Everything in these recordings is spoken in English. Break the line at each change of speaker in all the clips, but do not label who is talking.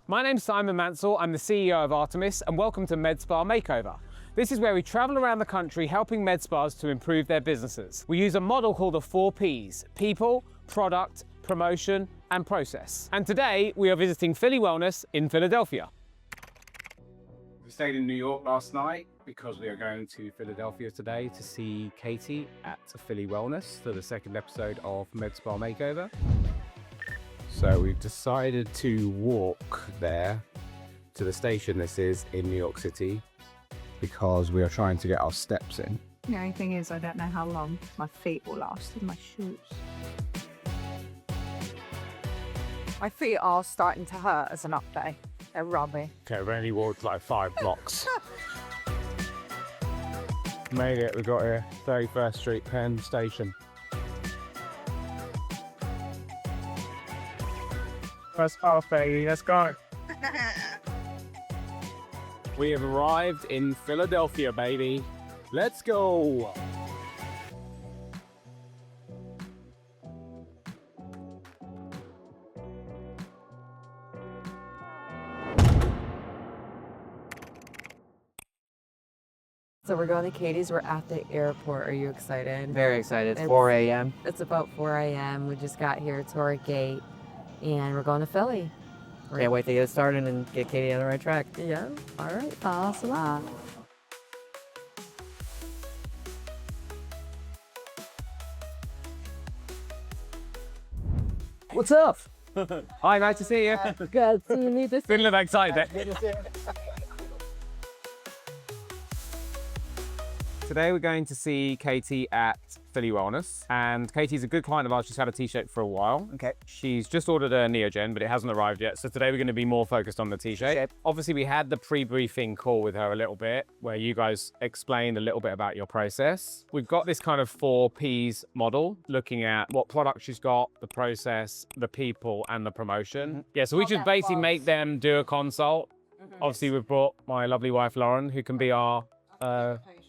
My name's Simon Mansell, I'm the CEO of Artemis, and welcome to Med Spa Makeover. This is where we travel around the country helping med spas to improve their businesses. We use a model called the 4 Ps: people, product, promotion, and process. And today we are visiting Philly Wellness in Philadelphia. We stayed in New York last night because we are going to Philadelphia today to see Catie at Philly Wellness for the second episode of Med Spa Makeover. So we've decided to walk there to the station this is in New York City because we are trying to get our steps in.
The only thing is I don't know how long my feet will last in my shoes. My feet are starting to hurt as an update. They're rubby.
Okay, we've only walked like 5 blocks. Made it, we got here, 31st Street, Penn Station. First half, baby, let's go. We have arrived in Philadelphia, baby. Let's go.
So we're going to Catie's. We're at the airport. Are you excited?
Very excited. It's 4 a.m.
It's about 4 a.m. We just got here to our gate, and we're going to Philly.
Can't wait to get it started and get Catie on the right track.
Yeah. All right. Follow us along.
What's up?
Hi, nice to see you.
Good. So you need this.
Didn't look excited. Today we're going to see Catie at Philly Wellness, and Katie's a good client of ours. She's had a T-shape for a while.
Okay.
She's just ordered a Neogen, but it hasn't arrived yet. So today we're going to be more focused on the T-shape. Obviously, we had the pre-briefing call with her a little bit, where you guys explained a little bit about your process. We've got this kind of 4 Ps model, looking at what product she's got, the process, the people, and the promotion. Yeah, so we just basically make them do a consult. Obviously, we've brought my lovely wife, Lauren, who can be our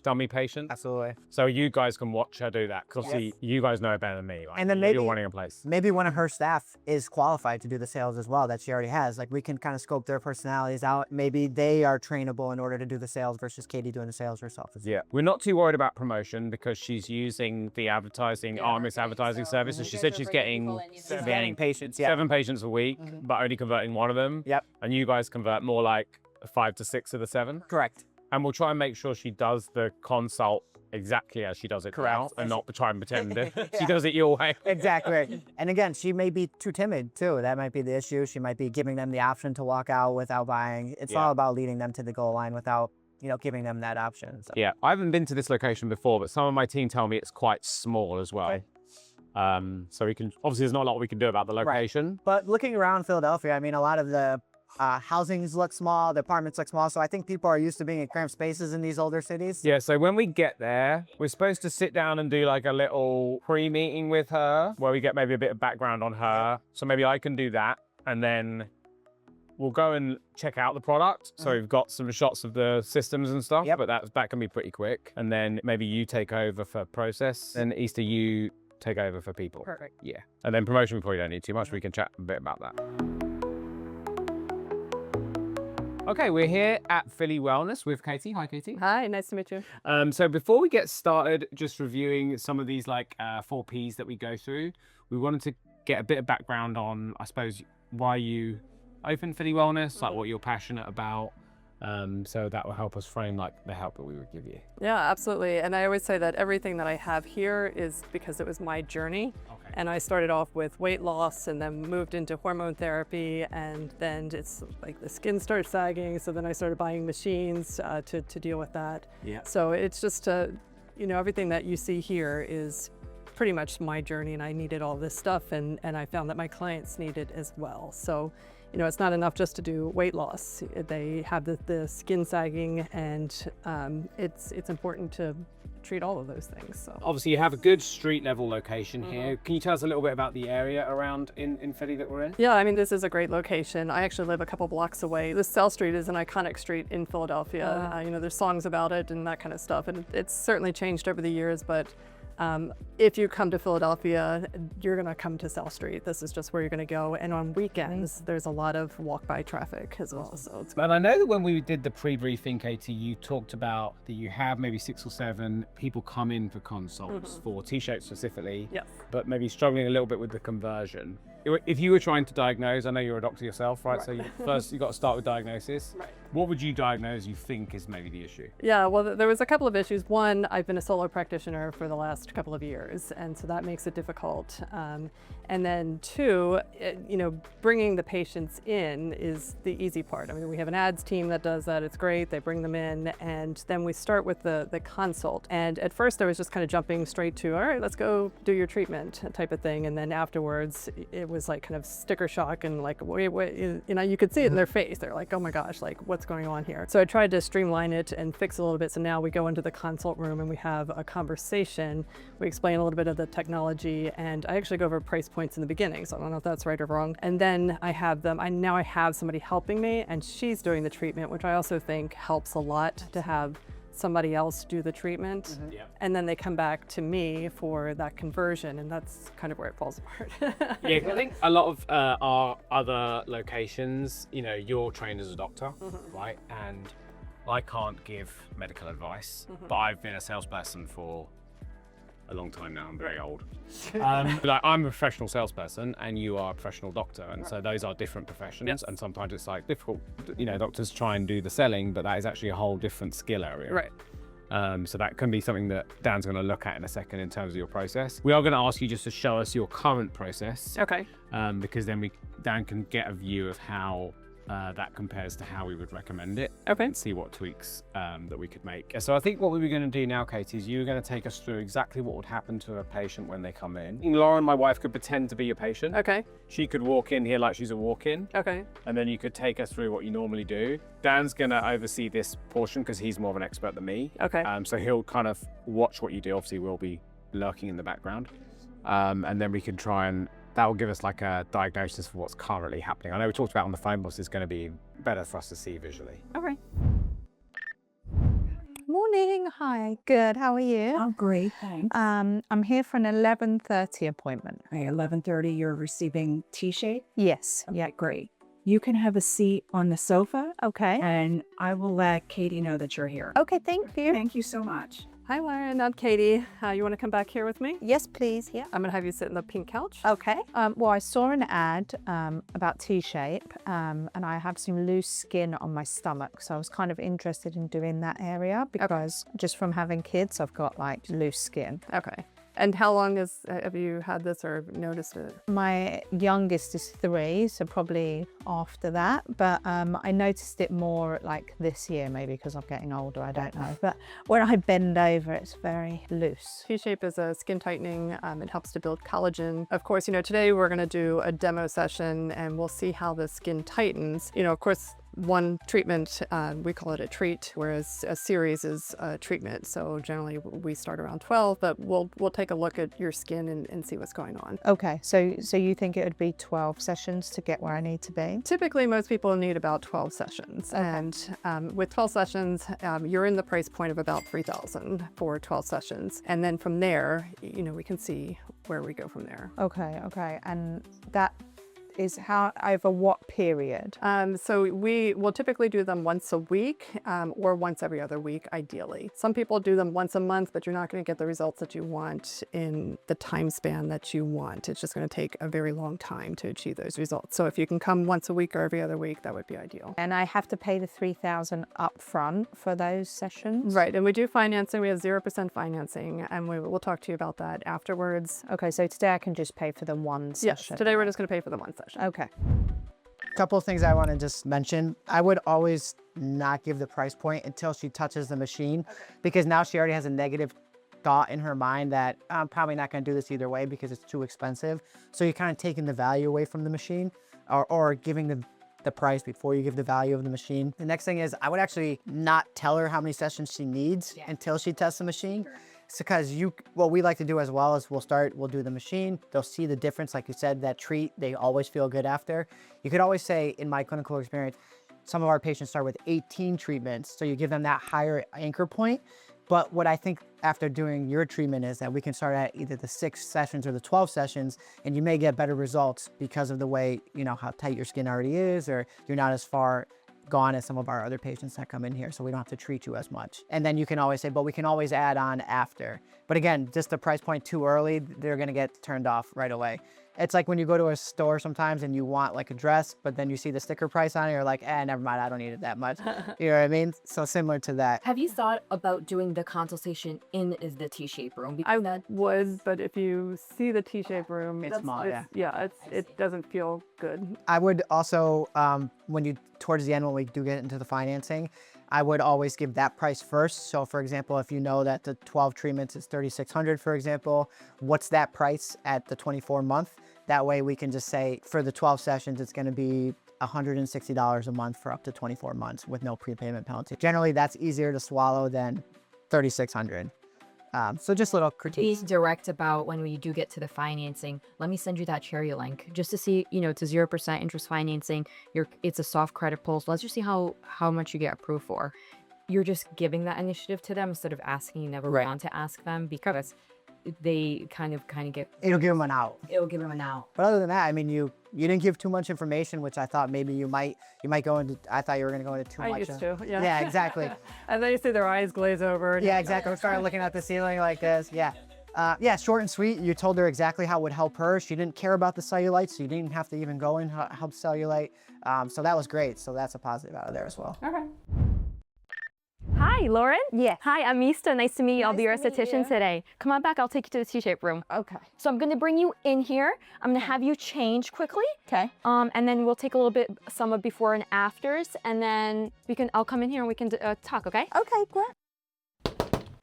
dummy patient.
Absolutely.
So you guys can watch her do that, because obviously you guys know it better than me, right?
And then maybe
you're running a place.
Maybe one of her staff is qualified to do the sales as well that she already has. Like we can kind of scope their personalities out. Maybe they are trainable in order to do the sales versus Catie doing the sales herself.
Yeah, we're not too worried about promotion because she's using the advertising, Artemis advertising service. And she said she's getting
patients,
7 patients a week, but only converting 1 of them.
Yep.
And you guys convert more like 5 to 6 of the 7.
Correct.
And we'll try and make sure she does the consult exactly as she does it now, and not try and pretend she does it your way.
Exactly. And again, she may be too timid too. That might be the issue. She might be giving them the option to walk out without buying. It's all about leading them to the goal line without, giving them that option. So.
Yeah, I haven't been to this location before, but some of my team tell me it's quite small as well.
Right.
So we can, obviously there's not a lot we can do about the location.
Right. But looking around Philadelphia, I mean, a lot of the housings look small, the apartments look small, so I think people are used to being in cramped spaces in these older cities.
Yeah, so when we get there, we're supposed to sit down and do like a little pre-meeting with her where we get maybe a bit of background on her. So maybe I can do that, and then we'll go and check out the product. So we've got some shots of the systems and stuff, but that can be pretty quick. And then maybe you take over for process, and Ista, you take over for people.
Perfect.
Yeah, and then promotion we probably don't need too much. We can chat a bit about that. Okay, we're here at Philly Wellness with Catie. Hi, Catie.
Hi, nice to meet you.
So before we get started, just reviewing some of these 4 Ps that we go through, we wanted to get a bit of background on, I suppose, why you opened Philly Wellness, like what you're passionate about. So that will help us frame the help that we would give you.
Yeah, absolutely. And I always say that everything that I have here is because it was my journey.
Okay.
And I started off with weight loss and then moved into hormone therapy, and then it's like the skin started sagging. So then I started buying machines to deal with that.
Yeah.
So it's just, everything that you see here is pretty much my journey, and I needed all this stuff, and I found that my clients need it as well. So it's not enough just to do weight loss. They have the skin sagging, and it's important to treat all of those things. So
Obviously, you have a good street level location here. Can you tell us a little bit about the area around in Philly that we're in?
Yeah, I mean, this is a great location. I actually live a couple blocks away. This South Street is an iconic street in Philadelphia. There's songs about it and that kind of stuff, and it's certainly changed over the years, but If you come to Philadelphia, you're going to come to South Street. This is just where you're going to go. And on weekends, there's a lot of walk-by traffic as well. So it's
And I know that when we did the pre-briefing, Catie, you talked about that you have maybe 6 or 7 people come in for consults for T-shapes specifically,
Yes.
but maybe struggling a little bit with the conversion. If you were trying to diagnose, I know you're a doctor yourself, right? So first you've got to start with diagnosis.
Right.
What would you diagnose you think is maybe the issue?
Yeah, well, there was a couple of issues. One, I've been a solo practitioner for the last couple of years, and so that makes it difficult. And then 2, bringing the patients in is the easy part. I mean, we have an ads team that does that. It's great. They bring them in, and then we start with the consult. And at first, I was just kind of jumping straight to, all right, let's go do your treatment type of thing. And then afterwards, it was like kind of sticker shock and like, wait, you could see it in their face. They're like, oh my gosh, like what's going on here? So I tried to streamline it and fix it a little bit. So now we go into the consult room and we have a conversation. We explain a little bit of the technology, and I actually go over price points in the beginning. So I don't know if that's right or wrong. And then I have them, now I have somebody helping me, and she's doing the treatment, which I also think helps a lot to have somebody else do the treatment. And then they come back to me for that conversion, and that's kind of where it falls apart.
Yeah, 'cause I think a lot of our other locations, you're trained as a doctor, right? And I can't give medical advice, but I've been a salesperson for a long time now. I'm very old. But I'm a professional salesperson and you are a professional doctor, and so those are different professions. And sometimes it's like difficult, doctors try and do the selling, but that is actually a whole different skill area.
Right.
So that can be something that Dan's going to look at in a second in terms of your process. We are going to ask you just to show us your current process.
Okay.
Because then Dan can get a view of how that compares to how we would recommend it.
Okay.
And see what tweaks that we could make. So I think what we were going to do now, Catie, is you were going to take us through exactly what would happen to a patient when they come in. Lauren, my wife, could pretend to be your patient.
Okay.
She could walk in here like she's a walk-in.
Okay.
And then you could take us through what you normally do. Dan's going to oversee this portion because he's more of an expert than me.
Okay.
So he'll kind of watch what you do. Obviously, we'll be lurking in the background. And then we can try and that will give us like a diagnosis for what's currently happening. I know we talked about on the phone, but it's going to be better for us to see visually.
All right. Morning. Hi. Good. How are you?
Oh, great. Thanks.
I'm here for an 11:30 appointment.
Okay, 11:30, you're receiving T-shape?
Yes.
Yeah, great. You can have a seat on the sofa,
Okay.
and I will let Catie know that you're here.
Okay. Thank you.
Thank you so much.
Hi, Lauren. I'm Catie. You want to come back here with me?
Yes, please. Yeah.
I'm going to have you sit in the pink couch.
Okay. Well, I saw an ad about T-shape, and I have some loose skin on my stomach, so I was kind of interested in doing that area because just from having kids, I've got like loose skin.
Okay. And how long have you had this or noticed it?
My youngest is 3, so probably after that. But I noticed it more like this year, maybe because I'm getting older, I don't know. But when I bend over, it's very loose.
T-shape is a skin tightening. It helps to build collagen. Of course, today we're going to do a demo session and we'll see how the skin tightens. Of course, one treatment, we call it a treat, whereas a series is a treatment. So generally we start around 12, but we'll take a look at your skin and see what's going on.
Okay, so you think it would be 12 sessions to get where I need to be?
Typically, most people need about 12 sessions.
Okay.
And with 12 sessions, you're in the price point of about $3,000 for 12 sessions. And then from there, we can see where we go from there.
Okay. And that is how, over what period?
So we will typically do them once a week or once every other week, ideally. Some people do them once a month, but you're not going to get the results that you want in the time span that you want. It's just going to take a very long time to achieve those results. So if you can come once a week or every other week, that would be ideal.
And I have to pay the $3,000 up front for those sessions?
Right, and we do financing. We have 0% financing, and we'll talk to you about that afterwards.
Okay, so today I can just pay for the one session?
Yes, today we're just going to pay for the one session.
Okay.
Couple of things I want to just mention. I would always not give the price point until she touches the machine, because now she already has a negative thought in her mind that I'm probably not going to do this either way because it's too expensive. So you're kind of taking the value away from the machine, or giving the price before you give the value of the machine. The next thing is I would actually not tell her how many sessions she needs until she tests the machine. It's because what we like to do as well is we'll do the machine. They'll see the difference. Like you said, that treat, they always feel good after. You could always say, in my clinical experience, some of our patients start with 18 treatments. So you give them that higher anchor point. But what I think after doing your treatment is that we can start at either the 6 sessions or the 12 sessions, and you may get better results because of the way, you know, how tight your skin already is, or you're not as far gone as some of our other patients that come in here, so we don't have to treat you as much. And then you can always say, but we can always add on after. But again, just the price point too early, they're gonna get turned off right away. It's like when you go to a store sometimes and you want like a dress, but then you see the sticker price on it, you're like, never mind, I don't need it that much. You know what I mean? So similar to that.
Have you thought about doing the consultation in the T-shape room?
I would, but if you see the T-shape room,
It's small,
it doesn't feel good.
I would also, towards the end when we do get into the financing, I would always give that price first. So for example, if you know that the 12 treatments is $3,600, for example, what's that price at the 24 month? That way we can just say for the 12 sessions, it's gonna be $160 a month for up to 24 months with no prepayment penalty. Generally, that's easier to swallow than $3,600. So just little critiques.
Be direct about when we do get to the financing. Let me send you that Cherry link just to see, you know, it's a 0% interest financing. It's a soft credit pull. So let's just see how much you get approved for. You're just giving that initiative to them instead of asking. You never want to ask them because they kind of get.
It'll give them an out.
It'll give them an out.
But other than that, I mean, you didn't give too much information, which I thought maybe you might go into. I thought you were going to go into too much.
I used to, yeah.
Yeah, exactly.
And then you see their eyes glaze over. And
Yeah, exactly. We started looking at the ceiling like this. Yeah. Yeah, short and sweet. You told her exactly how it would help her. She didn't care about the cellulite, so you didn't have to even go in help cellulite. So that was great. So that's a positive out of there as well.
Okay.
Hi, Lauren.
Yes.
Hi, I'm Ista. Nice to meet you. I'll be your
Nice to meet
esthetician
you.
today. Come on back. I'll take you to the T-shape room.
Okay.
So I'm going to bring you in here. I'm going to have you change quickly.
Okay.
And then we'll take a little bit, some of before and afters, and then I'll come in here and we can talk, okay?
Okay, great.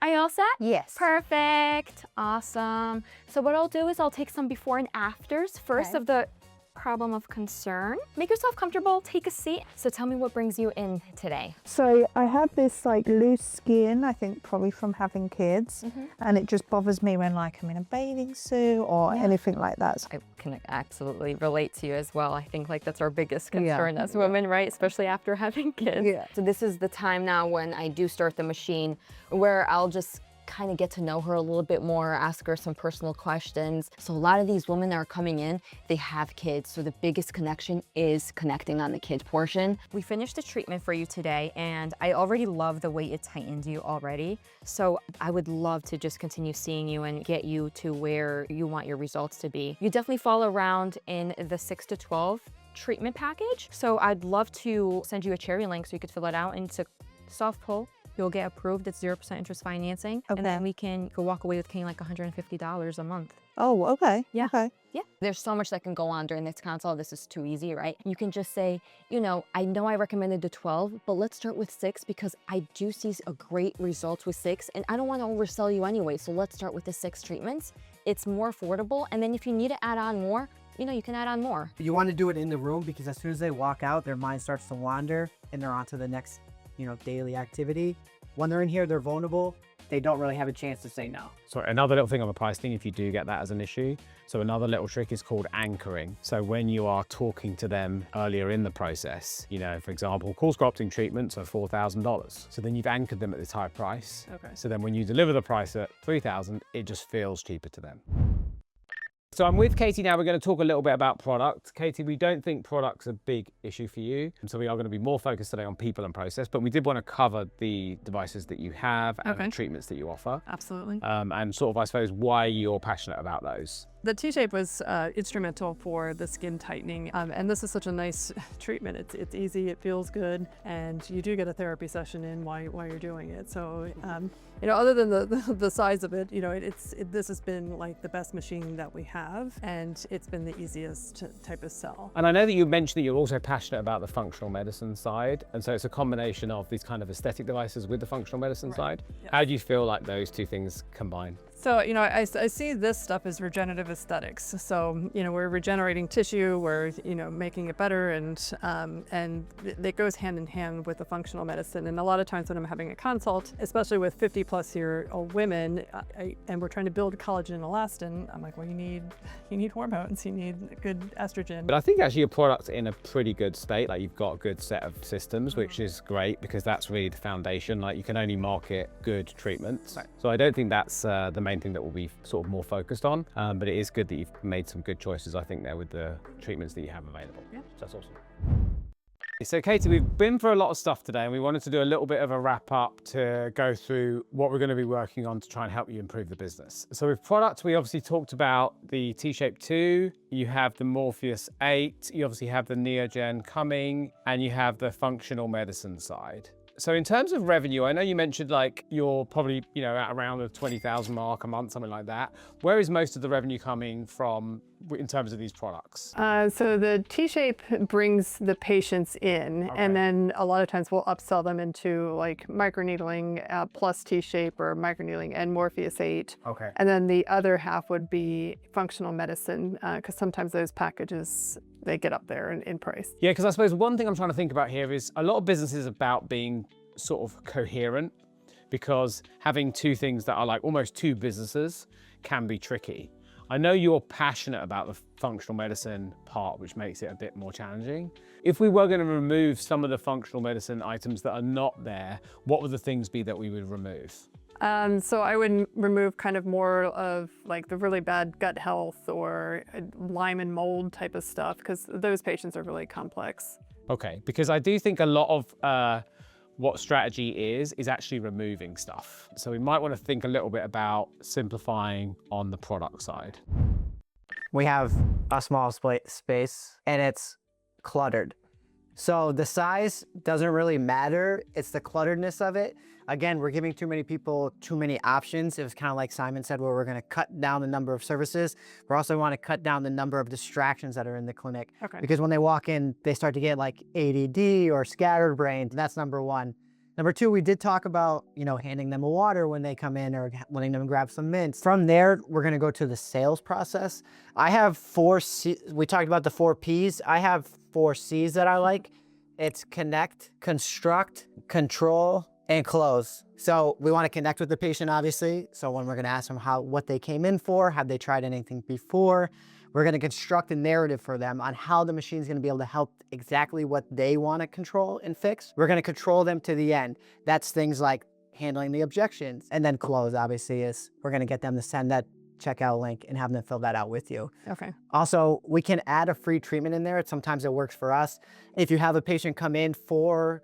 Are you all set?
Yes.
Perfect. Awesome. So what I'll do is I'll take some before and afters first
Okay.
of the problem of concern. Make yourself comfortable, take a seat. So tell me what brings you in today.
So I have this like loose skin, I think probably from having kids, and it just bothers me when like I'm in a bathing suit or anything like that.
I can absolutely relate to you as well. I think like that's our biggest concern as women, right? Especially after having kids.
Yeah.
So this is the time now when I do start the machine where I'll just kind of get to know her a little bit more, ask her some personal questions. So a lot of these women that are coming in, they have kids. So the biggest connection is connecting on the kid portion. We finished the treatment for you today and I already love the way it tightened you already. So I would love to just continue seeing you and get you to where you want your results to be. You definitely fall around in the 6 to 12 treatment package. So I'd love to send you a Cherry link so you could fill it out, and it's a soft pull. You'll get approved. It's 0% interest financing.
Okay.
And then we can walk away with paying like $150 a month.
Oh, okay.
Yeah.
Okay.
Yeah. There's so much that can go on during this consult. This is too easy, right? You can just say, you know I recommended the 12, but let's start with 6 because I do see a great results with 6 and I don't want to oversell you anyway. So let's start with the 6 treatments. It's more affordable. And then if you need to add on more, you can add on more.
You want to do it in the room because as soon as they walk out, their mind starts to wander and they're on to the next, daily activity. When they're in here, they're vulnerable. They don't really have a chance to say no.
So another little thing on the pricing, if you do get that as an issue. So another little trick is called anchoring. So when you are talking to them earlier in the process, for example, cool sculpting treatments are $4,000. So then you've anchored them at this high price.
Okay.
So then when you deliver the price at $3,000, it just feels cheaper to them. So I'm with Catie now. We're going to talk a little bit about product. Catie, we don't think product's a big issue for you. And so we are going to be more focused today on people and process, but we did want to cover the devices that you have and the treatments that you offer.
Absolutely.
And sort of, I suppose, why you're passionate about those.
The T-shape was instrumental for the skin tightening, and this is such a nice treatment. It's easy, it feels good, and you do get a therapy session in while you're doing it. So, other than the size of it, this has been like the best machine that we have, and it's been the easiest type of sell.
And I know that you mentioned that you're also passionate about the functional medicine side, and so it's a combination of these kind of aesthetic devices with the functional medicine side.
Yes.
How do you feel like those two things combine?
So, I see this stuff as regenerative aesthetics. So, we're regenerating tissue, we're, making it better, and it goes hand in hand with the functional medicine. And a lot of times when I'm having a consult, especially with 50-plus-year-old women, and we're trying to build collagen and elastin, I'm like, well, you need hormones, you need good estrogen.
But I think actually your product's in a pretty good state. Like you've got a good set of systems, which is great because that's really the foundation. Like you can only market good treatments. Right. So I don't think that's the main thing that we'll be sort of more focused on. But it is good that you've made some good choices, I think, there with the treatments that you have available. Yeah. So that's awesome. So Catie, we've been through a lot of stuff today and we wanted to do a little bit of a wrap up to go through what we're going to be working on to try and help you improve the business. So with products, we obviously talked about the T-Shape 2, you have the Morpheus 8, you obviously have the Neogen coming, and you have the functional medicine side. So in terms of revenue, I know you mentioned like you're probably, at around the 20,000 mark a month, something like that. Where is most of the revenue coming from in terms of these products?
So the T-Shape brings the patients in, and then a lot of times we'll upsell them into like microneedling plus T-Shape or microneedling and Morpheus 8.
Okay.
And then the other half would be functional medicine, because sometimes those packages, they get up there in price.
Yeah, because I suppose one thing I'm trying to think about here is a lot of businesses about being sort of coherent, because having two things that are like almost two businesses can be tricky. I know you're passionate about the functional medicine part, which makes it a bit more challenging. If we were going to remove some of the functional medicine items that are not there, what would the things be that we would remove?
So I would remove kind of more of like the really bad gut health or Lyme and mold type of stuff, because those patients are really complex.
Okay, because I do think a lot of what strategy is actually removing stuff. So we might want to think a little bit about simplifying on the product side.
We have a small space and it's cluttered. So the size doesn't really matter. It's the clutteredness of it. Again, we're giving too many people too many options. It was kind of like Simon said, where we're going to cut down the number of services. We also want to cut down the number of distractions that are in the clinic. Okay. Because when they walk in, they start to get like ADD or scattered brains. That's number one. Number two, we did talk about, handing them a water when they come in or letting them grab some mints. From there, we're going to go to the sales process. I have we talked about the 4 Ps. I have 4 Cs that I like. It's connect, construct, control, and close. So we want to connect with the patient, obviously. So when we're going to ask them what they came in for, have they tried anything before? We're going to construct a narrative for them on how the machine is going to be able to help exactly what they want to control and fix. We're going to control them to the end. That's things like handling the objections. And then close, obviously, is we're going to get them to send that checkout link and have them fill that out with you. Okay. Also, we can add a free treatment in there. Sometimes it works for us. If you have a patient come in for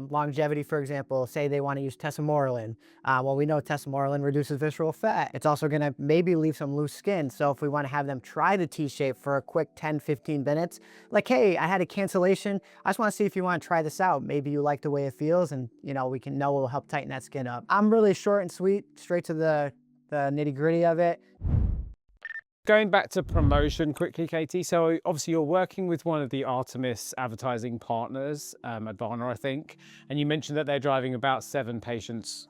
longevity, for example, say they want to use tesamorelin. Well, we know tesamorelin reduces visceral fat. It's also going to maybe leave some loose skin. So if we want to have them try the T-Shape for a quick 10-15 minutes, like, hey, I had a cancellation. I just want to see if you want to try this out. Maybe you like the way it feels, and we can know it'll help tighten that skin up. I'm really short and sweet, straight to the nitty-gritty of it.
Going back to promotion quickly, Catie. So obviously you're working with one of the Artemis advertising partners, Advana, I think, and you mentioned that they're driving about 7 patients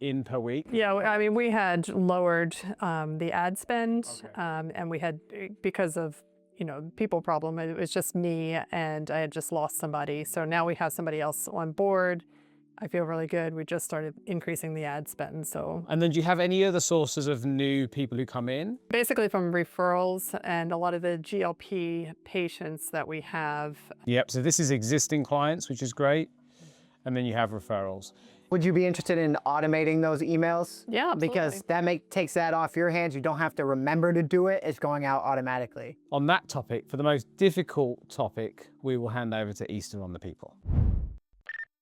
in per week.
Yeah, I mean, we had lowered the ad spend, and we had, because of people problem, it was just me and I had just lost somebody. So now we have somebody else on board. I feel really good. We just started increasing the ad spend, so.
And then do you have any other sources of new people who come in?
Basically from referrals and a lot of the GLP patients that we have.
Yep, so this is existing clients, which is great. And then you have referrals.
Would you be interested in automating those emails?
Yeah, absolutely.
Because that takes that off your hands. You don't have to remember to do it. It's going out automatically.
On that topic, for the most difficult topic, we will hand over to Ista on the people.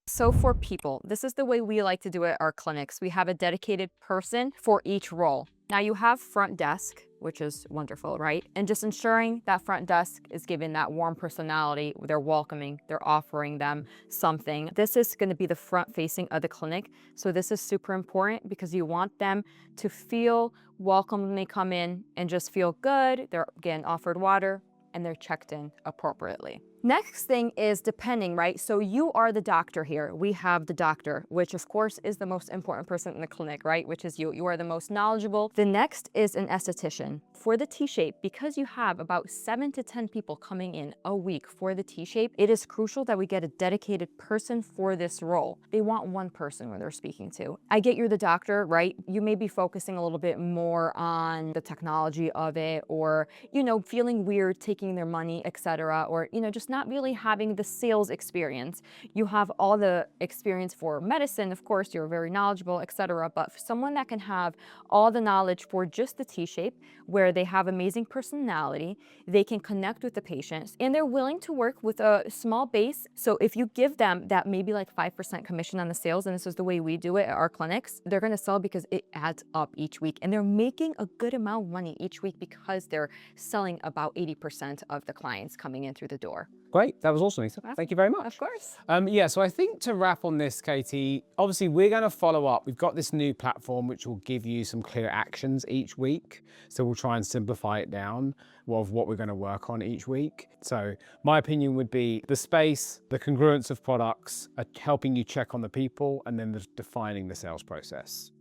So for people, this is the way we like to do it at our clinics. We have a dedicated person for each role. Now you have front desk, which is wonderful, right? And just ensuring that front desk is given that warm personality. They're welcoming, they're offering them something. This is going to be the front facing of the clinic. So this is super important because you want them to feel welcome when they come in and just feel good. They're getting offered water and they're checked in appropriately.
Next thing is depending, right? So you are the doctor here. We have the doctor, which of course is the most important person in the clinic, right? Which is you. You are the most knowledgeable. The next is an esthetician. For the T-shape, because you have about 7 to 10 people coming in a week for the T-shape, it is crucial that we get a dedicated person for this role. They want one person where they're speaking to. I get you're the doctor, right? You may be focusing a little bit more on the technology of it, or, you know, feeling weird taking their money, etc., or, you know, just not really having the sales experience. You have all the experience for medicine, of course, you're very knowledgeable, etc., but for someone that can have all the knowledge for just the T-shape, where they have amazing personality, they can connect with the patients, and they're willing to work with a small base. So if you give them that maybe like 5% commission on the sales, and this is the way we do it at our clinics, they're gonna sell because it adds up each week, and they're making a good amount of money each week because they're selling about 80% of the clients coming in through the door.
Great, that was awesome, Ista. Thank you very much.
Of course.
Yeah, so I think to wrap on this, Catie, obviously we're going to follow up. We've got this new platform which will give you some clear actions each week. So we'll try and simplify it down of what we're going to work on each week. So my opinion would be the space, the congruence of products, helping you check on the people, and then defining the sales process.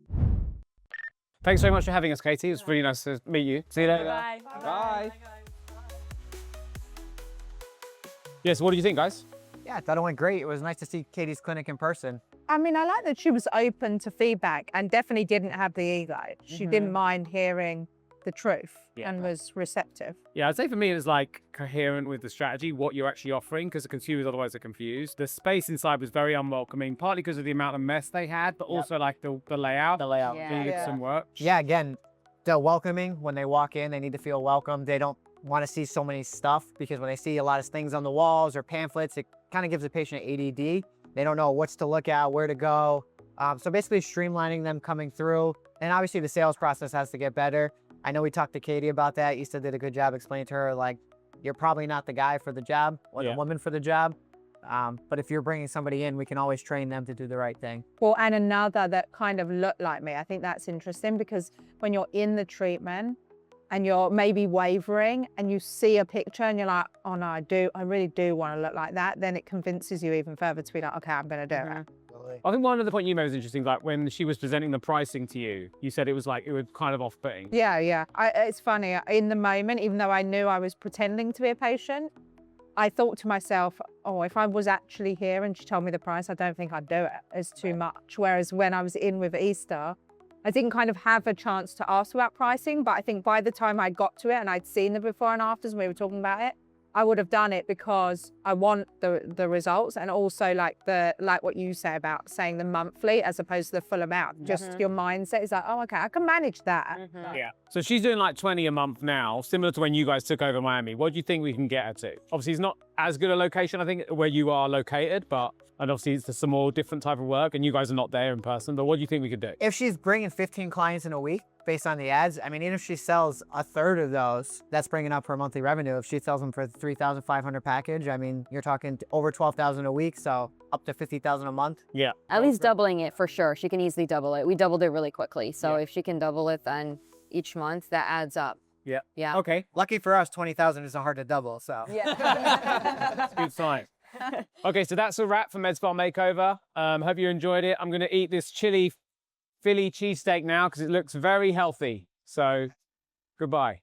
Thanks very much for having us, Catie. It was really nice to meet you. See you later.
Bye.
Bye. Yes, what do you think, guys?
Yeah, I thought it went great. It was nice to see Katie's clinic in person.
I mean, I like that she was open to feedback and definitely didn't have the ego. She didn't mind hearing the truth and was receptive.
Yeah, I'd say for me it was like coherent with the strategy, what you're actually offering, because the consumers otherwise are confused. The space inside was very unwelcoming, partly because of the amount of mess they had, but also like the layout.
The layout.
Yeah.
Needed some work.
Yeah, again, they're welcoming. When they walk in, they need to feel welcome. They don't want to see so many stuff, because when they see a lot of things on the walls or pamphlets, it kind of gives the patient ADD. They don't know what's to look at, where to go. So basically streamlining them coming through. And obviously the sales process has to get better. I know we talked to Catie about that. Ista did a good job explaining to her, like, you're probably not the guy for the job or the woman for the job. But if you're bringing somebody in, we can always train them to do the right thing.
Well, and another that kind of looked like me. I think that's interesting, because when you're in the treatment and you're maybe wavering and you see a picture and you're like, oh no, I really do want to look like that, then it convinces you even further to be like, okay, I'm going to do it.
I think one of the point you made was interesting, like when she was presenting the pricing to you, you said it was like, it was kind of off-putting.
Yeah. It's funny, in the moment, even though I knew I was pretending to be a patient, I thought to myself, oh, if I was actually here and she told me the price, I don't think I'd do it. It's too much. Whereas when I was in with Ista, I didn't kind of have a chance to ask about pricing, but I think by the time I got to it and I'd seen the before and afters and we were talking about it, I would have done it because I want the results, and also like what you say about saying the monthly as opposed to the full amount. Just your mindset is like, oh, okay, I can manage that.
Yeah. So she's doing like 20 a month now, similar to when you guys took over Miami. What do you think we can get her to? Obviously, it's not as good a location, I think, where you are located, but and obviously it's some more different type of work, and you guys are not there in person. But what do you think we could do?
If she's bringing 15 clients in a week, based on the ads, I mean, even if she sells a third of those, that's bringing up her monthly revenue. If she sells them for $3,500 package, I mean, you're talking over $12,000 a week, so up to $50,000 a month.
Yeah.
At least doubling it for sure. She can easily double it. We doubled it really quickly. So if she can double it, then each month that adds up.
Yeah.
Yeah.
Okay.
Lucky for us, 20,000 isn't hard to double, so.
Yeah.
That's a good sign. Okay, so that's a wrap for Med Spa Makeover. Hope you enjoyed it. I'm going to eat this chili Philly cheesesteak now because it looks very healthy. So, goodbye.